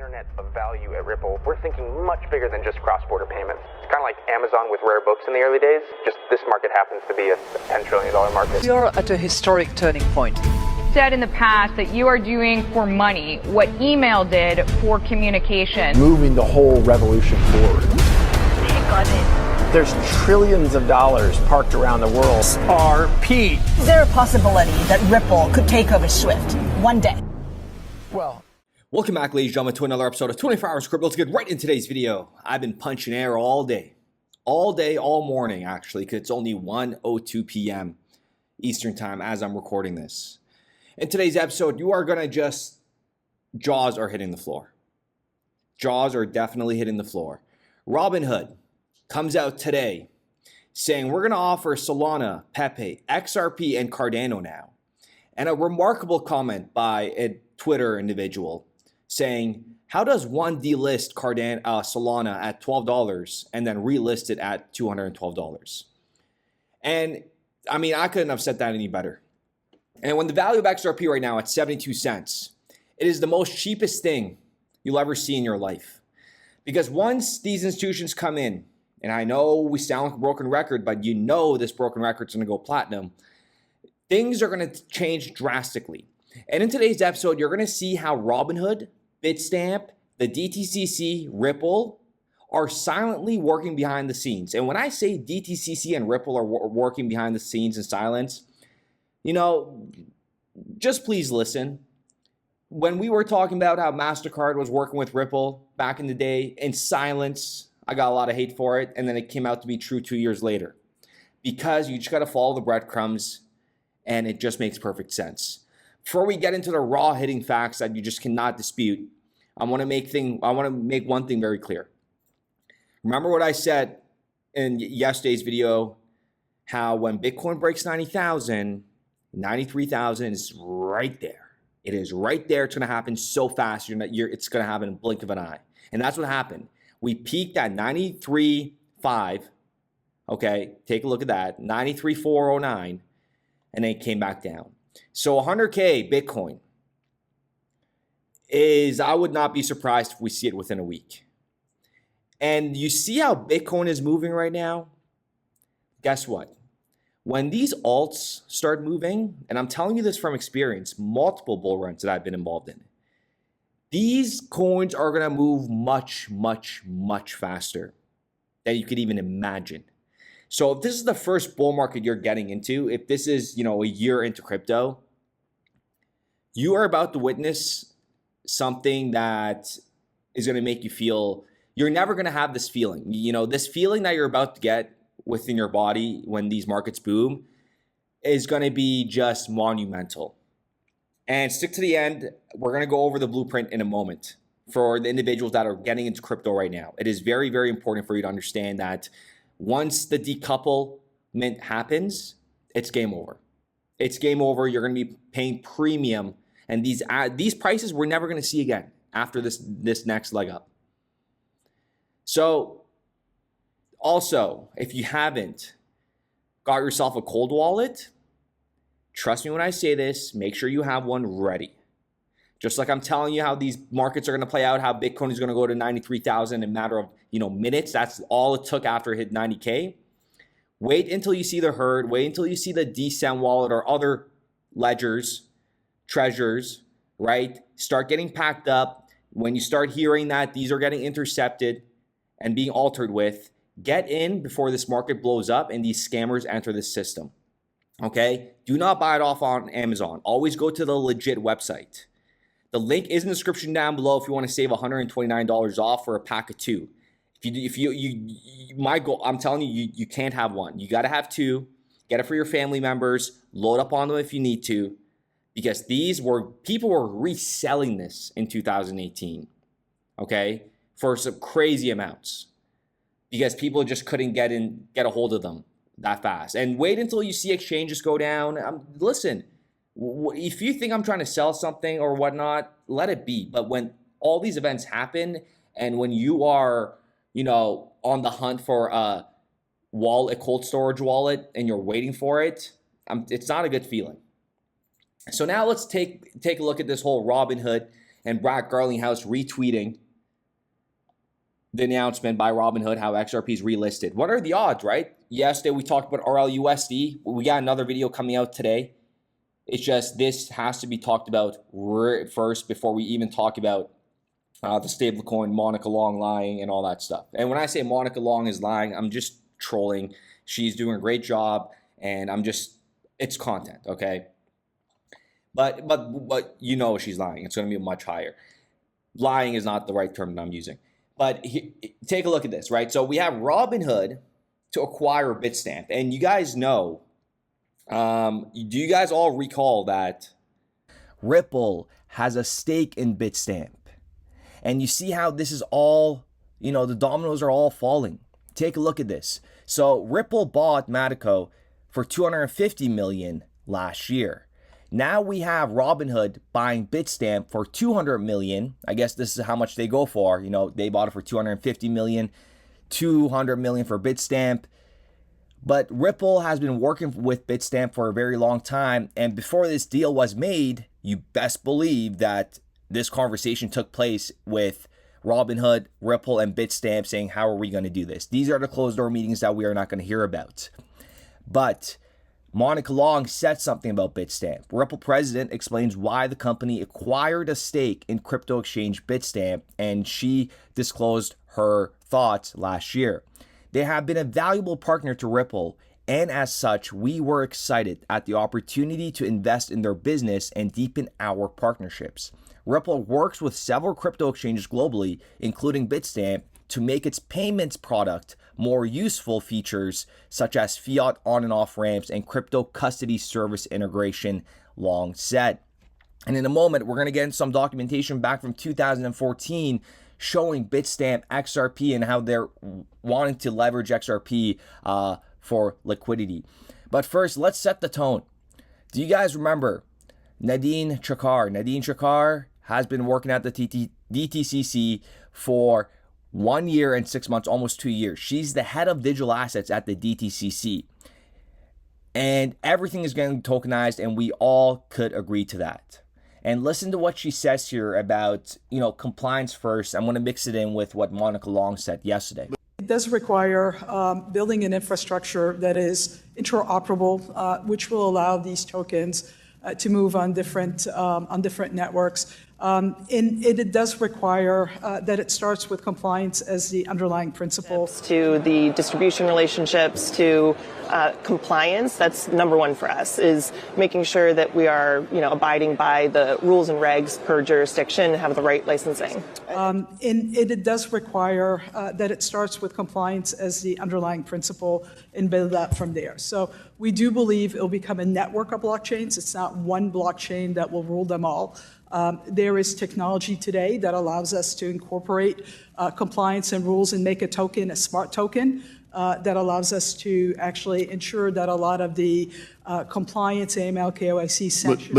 internet of value at Ripple, we're thinking much bigger than just cross-border payments. It's kind of like Amazon with rare books in the early days, just this market happens to be a $10 trillion market. We are at a historic turning point. Said in the past that you are doing for money what email did for communication. Moving the whole revolution forward. Take on it. There's trillions of dollars parked around the world. XRP. Is there a possibility that Ripple could take over Swift one day? Well, welcome back, ladies and gentlemen, to another episode of 24 Hours Crypto. Let's get right into today's video. I've been punching air all day, all morning, actually, because it's only 1:02 p.m. Eastern time as I'm recording this. In today's episode, you are going to jaws are hitting the floor. Jaws are definitely hitting the floor. Robinhood comes out today saying we're going to offer Solana, Pepe, XRP, and Cardano now. And a remarkable comment by a Twitter individual saying, how does one delist Solana at $12 and then relist it at $212? And I mean, I couldn't have said that any better. And when the value of XRP right now at 72 cents, it is the most cheapest thing you'll ever see in your life. Because once these institutions come in, and I know we sound like a broken record, but you know this broken record's going to go platinum, things are going to change drastically. And in today's episode, you're going to see how Robinhood, Bitstamp, the DTCC, Ripple are silently working behind the scenes. And when I say DTCC and Ripple are working behind the scenes in silence, you know, just please listen. When we were talking about how MasterCard was working with Ripple back in the day, in silence, I got a lot of hate for it. And then it came out to be true 2 years later. Because you just got to follow the breadcrumbs and it just makes perfect sense. Before we get into the raw hitting facts that you just cannot dispute, I want to make one thing very clear. Remember what I said in yesterday's video, how when Bitcoin breaks 90,000, 93,000 is right there. It is right there. It's going to happen so fast. It's going to happen in a blink of an eye. And that's what happened. We peaked at 93.5. Okay, take a look at that. 93.409. And then it came back down. So 100K Bitcoin I would not be surprised if we see it within a week. And you see how Bitcoin is moving right now? Guess what? When these alts start moving, and I'm telling you this from experience, multiple bull runs that I've been involved in, these coins are going to move much, much, much faster than you could even imagine. So if this is the first bull market you're getting into, if this is, a year into crypto, you are about to witness something that is going to make you feel, you're never going to have this feeling. This feeling that you're about to get within your body when these markets boom is going to be just monumental. And stick to the end. We're going to go over the blueprint in a moment for the individuals that are getting into crypto right now. It is very, very important for you to understand that once the decouplement happens, it's game over. It's game over. You're going to be paying premium. And these prices we're never going to see again after this next leg up. So also, if you haven't got yourself a cold wallet, trust me when I say this, make sure you have one ready. Just like I'm telling you how these markets are going to play out, how Bitcoin is going to go to 93,000 in a matter of minutes. That's all it took after it hit 90K. Wait until you see the herd. Wait until you see the Decent wallet or other ledgers, treasures, right? Start getting packed up. When you start hearing that these are getting intercepted and being altered with, get in before this market blows up and these scammers enter the system. Okay? Do not buy it off on Amazon. Always go to the legit website. The link is in the description down below if you want to save $129 off for a pack of 2. My goal, I'm telling you, you can't have one. You got to have 2. Get it for your family members. Load up on them if you need to, because people were reselling this in 2018, okay, for some crazy amounts, because people just couldn't get a hold of them that fast. And wait until you see exchanges go down. Listen, if you think I'm trying to sell something or whatnot, let it be. But when all these events happen and when you are, on the hunt for a cold storage wallet and you're waiting for it, it's not a good feeling. So now let's take a look at this whole Robinhood and Brad Garlinghouse retweeting the announcement by Robinhood how XRP is relisted. What are the odds, right? Yesterday we talked about RLUSD. We got another video coming out today. It's just this has to be talked about first before we even talk about the stablecoin, Monica Long lying and all that stuff. And when I say Monica Long is lying, I'm just trolling. She's doing a great job, and it's content, okay? But you know she's lying. It's going to be much higher. Lying is not the right term that I'm using. But take a look at this, right? So we have Robinhood to acquire Bitstamp. And you guys know, do you guys all recall that Ripple has a stake in Bitstamp? And you see how this is all, the dominoes are all falling. Take a look at this. So Ripple bought Matico for $250 million last year. Now we have Robinhood buying Bitstamp for $200 million. I guess this is how much they go for. They bought it for $250 million, $200 million for Bitstamp. But Ripple has been working with Bitstamp for a very long time. And before this deal was made, you best believe that this conversation took place with Robinhood, Ripple, and Bitstamp saying, how are we going to do this? These are the closed door meetings that we are not going to hear about. But Monica Long said something about Bitstamp. Ripple president explains why the company acquired a stake in crypto exchange Bitstamp, and she disclosed her thoughts last year. They have been a valuable partner to Ripple, and as such, we were excited at the opportunity to invest in their business and deepen our partnerships. Ripple works with several crypto exchanges globally, including Bitstamp, to make its payments product more useful features such as fiat on and off ramps and crypto custody service integration, Long said. And in a moment, we're going to get some documentation back from 2014 showing Bitstamp XRP and how they're wanting to leverage XRP for liquidity. But first, let's set the tone. Do you guys remember Nadine Chakar? Nadine Chakar has been working at the DTCC for 1 year and 6 months, almost 2 years. She's the head of digital assets at the DTCC. And everything is getting tokenized, and we all could agree to that. And listen to what she says here about, compliance first. I'm going to mix it in with what Monica Long said yesterday. It does require building an infrastructure that is interoperable, which will allow these tokens to move on different networks. And it does require that it starts with compliance as the underlying principle. To the distribution relationships, to compliance, that's number one for us, is making sure that we are, abiding by the rules and regs per jurisdiction and have the right licensing. And it does require that it starts with compliance as the underlying principle and build that from there. So we do believe it will become a network of blockchains. It's not one blockchain that will rule them all. There is technology today that allows us to incorporate compliance and rules and make a token a smart token that allows us to actually ensure that a lot of the compliance, AML, KYC sanctions.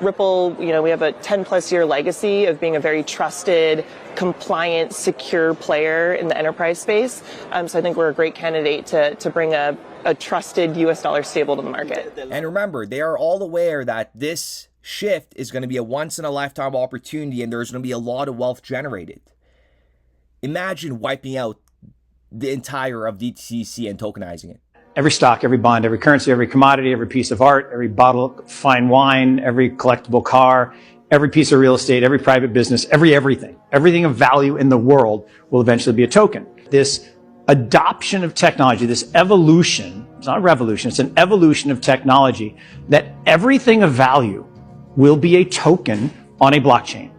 Ripple, we have a 10-plus year legacy of being a very trusted, compliant, secure player in the enterprise space. So I think we're a great candidate to bring a trusted U.S. dollar stable to the market. And remember, they are all aware that this shift is going to be a once-in-a-lifetime opportunity, and there's going to be a lot of wealth generated. Imagine wiping out the entire of DTCC and tokenizing it. Every stock, every bond, every currency, every commodity, every piece of art, every bottle of fine wine, every collectible car, every piece of real estate, every private business, everything of value in the world will eventually be a token. This adoption of technology, this evolution, it's not a revolution, it's an evolution of technology, that everything of value will be a token on a blockchain.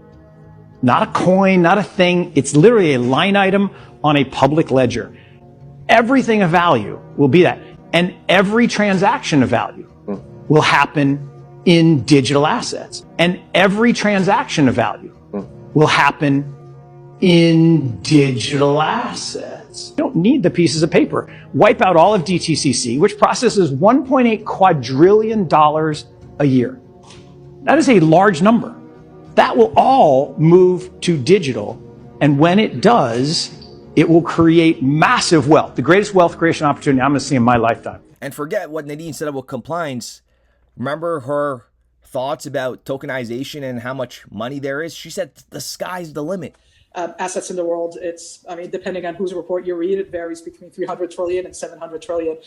Not a coin, not a thing. It's literally a line item on a public ledger. Everything of value will be that. And every transaction of value will happen in digital assets. And every transaction of value will happen in digital assets. You don't need the pieces of paper. Wipe out all of DTCC, which processes $1.8 quadrillion a year. That is a large number. That will all move to digital. And when it does, it will create massive wealth, the greatest wealth creation opportunity I'm going to see in my lifetime. And forget what Nadine said about compliance. Remember her thoughts about tokenization and how much money there is. She said the sky's the limit. Assets in the world, depending on whose report you read, it varies between 300 trillion and 700 trillion.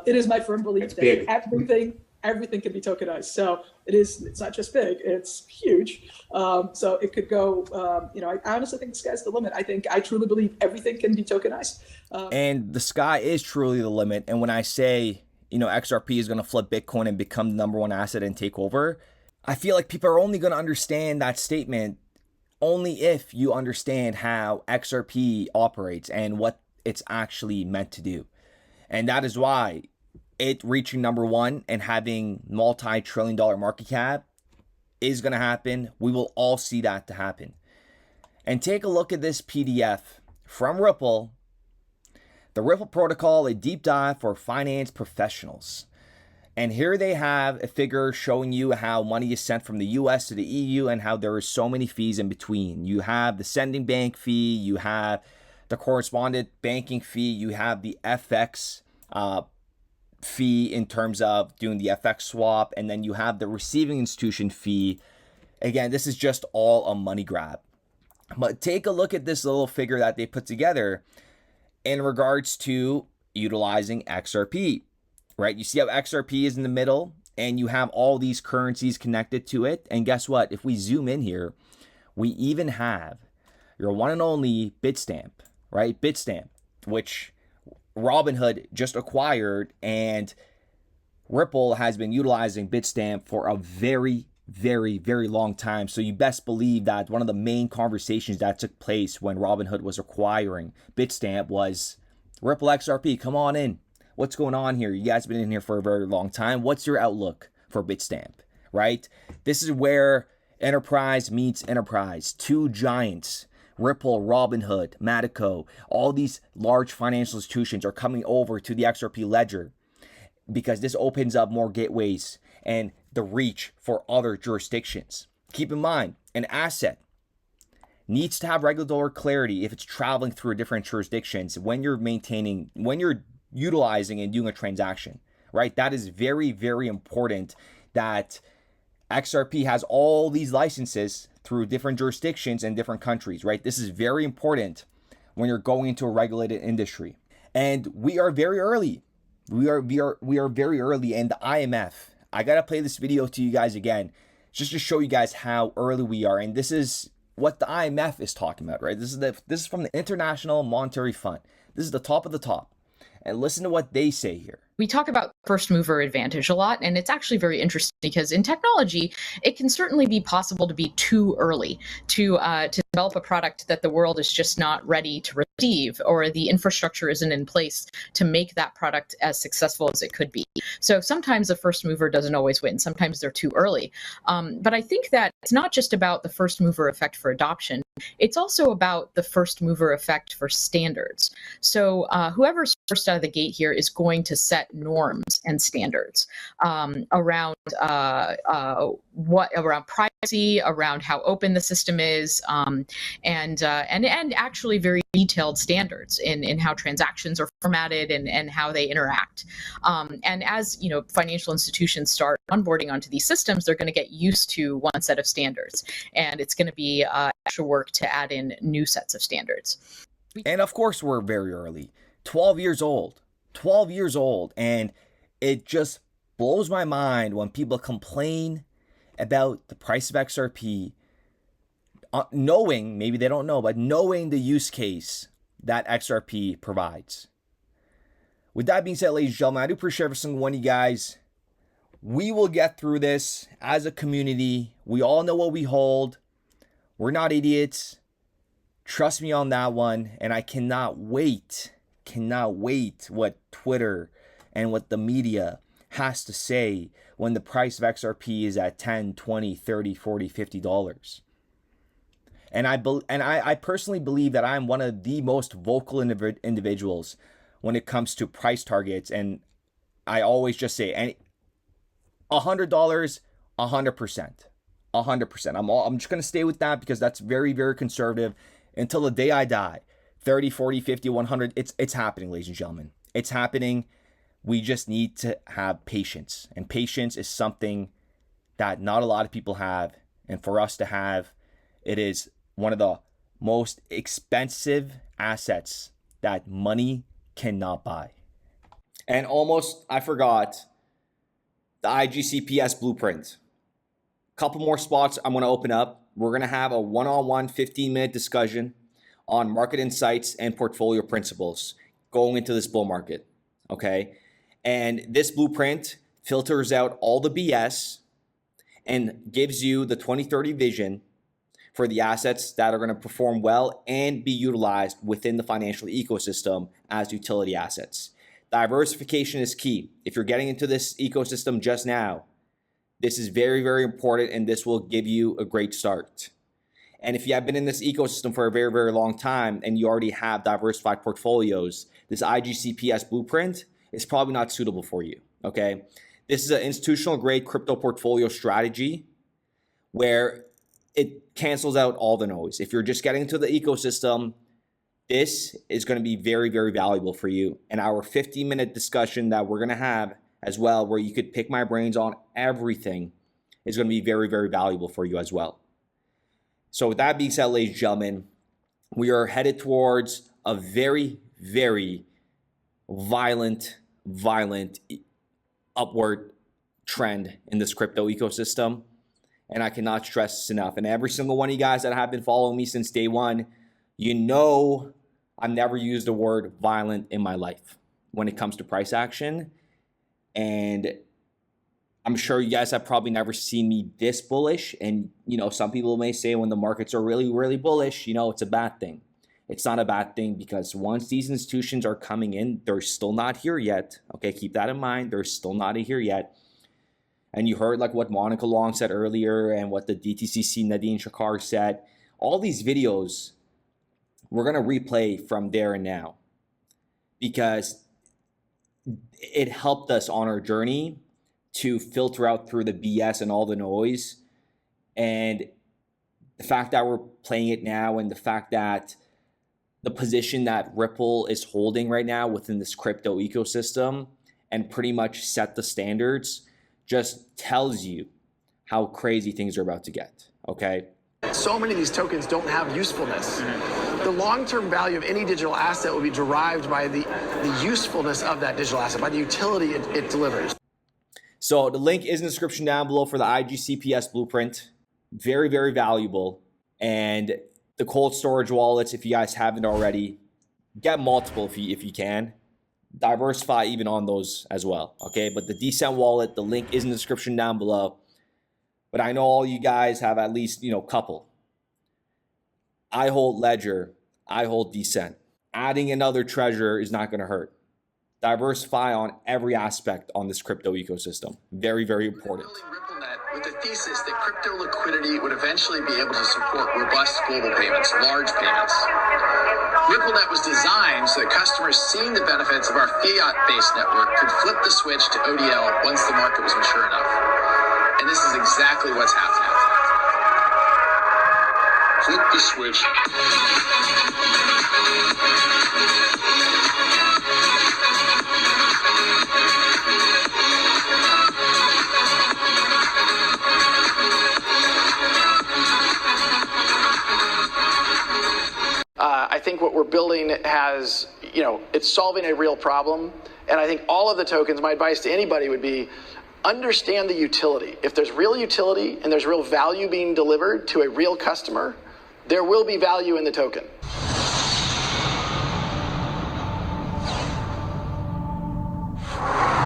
It is my firm belief that everything can be tokenized. So it's not just big, it's huge. So it could go, I honestly think the sky's the limit. I truly believe everything can be tokenized. And the sky is truly the limit. And when I say, XRP is going to flip Bitcoin and become the number one asset and take over, I feel like people are only going to understand that statement only if you understand how XRP operates and what it's actually meant to do. And that is why it reaching number one and having multi-trillion-dollar market cap is going to happen. We will all see that to happen. And take a look at this PDF from Ripple. The Ripple protocol, a deep dive for finance professionals. And here they have a figure showing you how money is sent from the US to the EU and how there are so many fees in between. You have the sending bank fee, you have the correspondent banking fee, you have the FX fee in terms of doing the FX swap, and then you have the receiving institution fee. Again, this is just all a money grab. But take a look at this little figure that they put together in regards to utilizing XRP, right? You see how XRP is in the middle and you have all these currencies connected to it. And guess what? If we zoom in here, we even have your one and only Bitstamp, right? Bitstamp, which Robinhood just acquired, and Ripple has been utilizing Bitstamp for a very, very, very long time. So you best believe that one of the main conversations that took place when Robinhood was acquiring Bitstamp was Ripple XRP, come on in. What's going on here? You guys have been in here for a very long time. What's your outlook for Bitstamp, right? This is where enterprise meets enterprise. Two giants, Ripple, Robinhood, Matico, all these large financial institutions are coming over to the XRP ledger because this opens up more gateways and the reach for other jurisdictions. Keep in mind, an asset needs to have regulatory clarity if it's traveling through different jurisdictions when you're utilizing and doing a transaction, right? That is very, very important that XRP has all these licenses through different jurisdictions and different countries, right? This is very important when you're going into a regulated industry. And we are very early. We are very early. And the IMF, I got to play this video to you guys again, just to show you guys how early we are. And this is what the IMF is talking about, right? This is from the International Monetary Fund. This is the top of the top. And listen to what they say here. We talk about first mover advantage a lot, and it's actually very interesting because in technology, it can certainly be possible to be too early to develop a product that the world is just not ready to receive, or the infrastructure isn't in place to make that product as successful as it could be. So sometimes the first mover doesn't always win. Sometimes they're too early. But I think that it's not just about the first mover effect for adoption. It's also about the first mover effect for standards. So whoever's first out of the gate here is going to set norms and standards around around privacy, around how open the system is, and actually very detailed standards in how transactions are formatted and how they interact. And as financial institutions start onboarding onto these systems, they're going to get used to one set of standards, and it's going to be extra work to add in new sets of standards. And of course, we're very early. 12 years old, and it just blows my mind when people complain about the price of XRP, knowing, maybe they don't know, but knowing the use case that XRP provides. With that being said, ladies and gentlemen, I do appreciate every single one of you guys. We will get through this as a community. We all know what we hold. We're not idiots. Trust me on that one. And I cannot wait what Twitter and what the media has to say when the price of XRP is at $10, $20, $30, $40, $50. And I personally believe that I'm one of the most vocal individuals when it comes to price targets. And I always just say, $100, 100%. 100%. I'm just going to stay with that because that's very, very conservative until the day I die. 30, 40, 50, 100. It's happening, ladies and gentlemen. It's happening. We just need to have patience. And patience is something that not a lot of people have, and for us to have, it is one of the most expensive assets that money cannot buy. And almost, I forgot, the IGCPS blueprint. Couple more spots I'm going to open up. We're going to have a one-on-one 15-minute discussion on market insights and portfolio principles going into this bull market, okay? And this blueprint filters out all the BS and gives you the 2030 vision for the assets that are going to perform well and be utilized within the financial ecosystem as utility assets. Diversification is key. If you're getting into this ecosystem just now, this is very, very important, and this will give you a great start. And if you have been in this ecosystem for a very, very long time and you already have diversified portfolios, this IGCPS blueprint is probably not suitable for you, okay? This is an institutional grade crypto portfolio strategy where it cancels out all the noise. If you're just getting into the ecosystem, this is going to be very, very valuable for you. And our 15-minute discussion that we're going to have as well, where you could pick my brains on everything, is going to be very, very valuable for you as well. So with that being said, ladies and gentlemen, we are headed towards a very, very violent upward trend in this crypto ecosystem. And I cannot stress this enough. And every single one of you guys that have been following me since day one, you know I've never used the word violent in my life when it comes to price action. And I'm sure you guys have probably never seen me this bullish. And, you know, some people may say when the markets are really, really bullish, you know, it's a bad thing. It's not a bad thing, because once these institutions are coming in, they're still not here yet. Okay, keep that in mind. They're still not here yet. And you heard like what Monica Long said earlier and what the DTCC Nadine Shakar said. All these videos, we're going to replay from there and now, because it helped us on our journey to filter out through the BS and all the noise. And the fact that we're playing it now, and the fact that the position that Ripple is holding right now within this crypto ecosystem and pretty much set the standards, just tells you how crazy things are about to get, okay? So many of these tokens don't have usefulness. The long-term value of any digital asset will be derived by the usefulness of that digital asset, by the utility it delivers. So the link is in the description down below for the IGCPS blueprint. Very, very valuable. And the cold storage wallets, if you guys haven't already, get multiple if you can. Diversify even on those as well, okay? But the Decent wallet, the link is in the description down below. But I know all you guys have at least, you know, couple. I hold Ledger, I hold Decent. Adding another treasure is not going to hurt. Diversify on every aspect on this crypto ecosystem. Very, very important. With the thesis that crypto liquidity would eventually be able to support robust global payments, large payments. RippleNet was designed so that customers seeing the benefits of our fiat-based network could flip the switch to ODL once the market was mature enough. And this is exactly what's happening. Flip the switch. I think what we're building has, you know, it's solving a real problem. And I think all of the tokens, my advice to anybody would be, understand the utility. If there's real utility and there's real value being delivered to a real customer, there will be value in the token.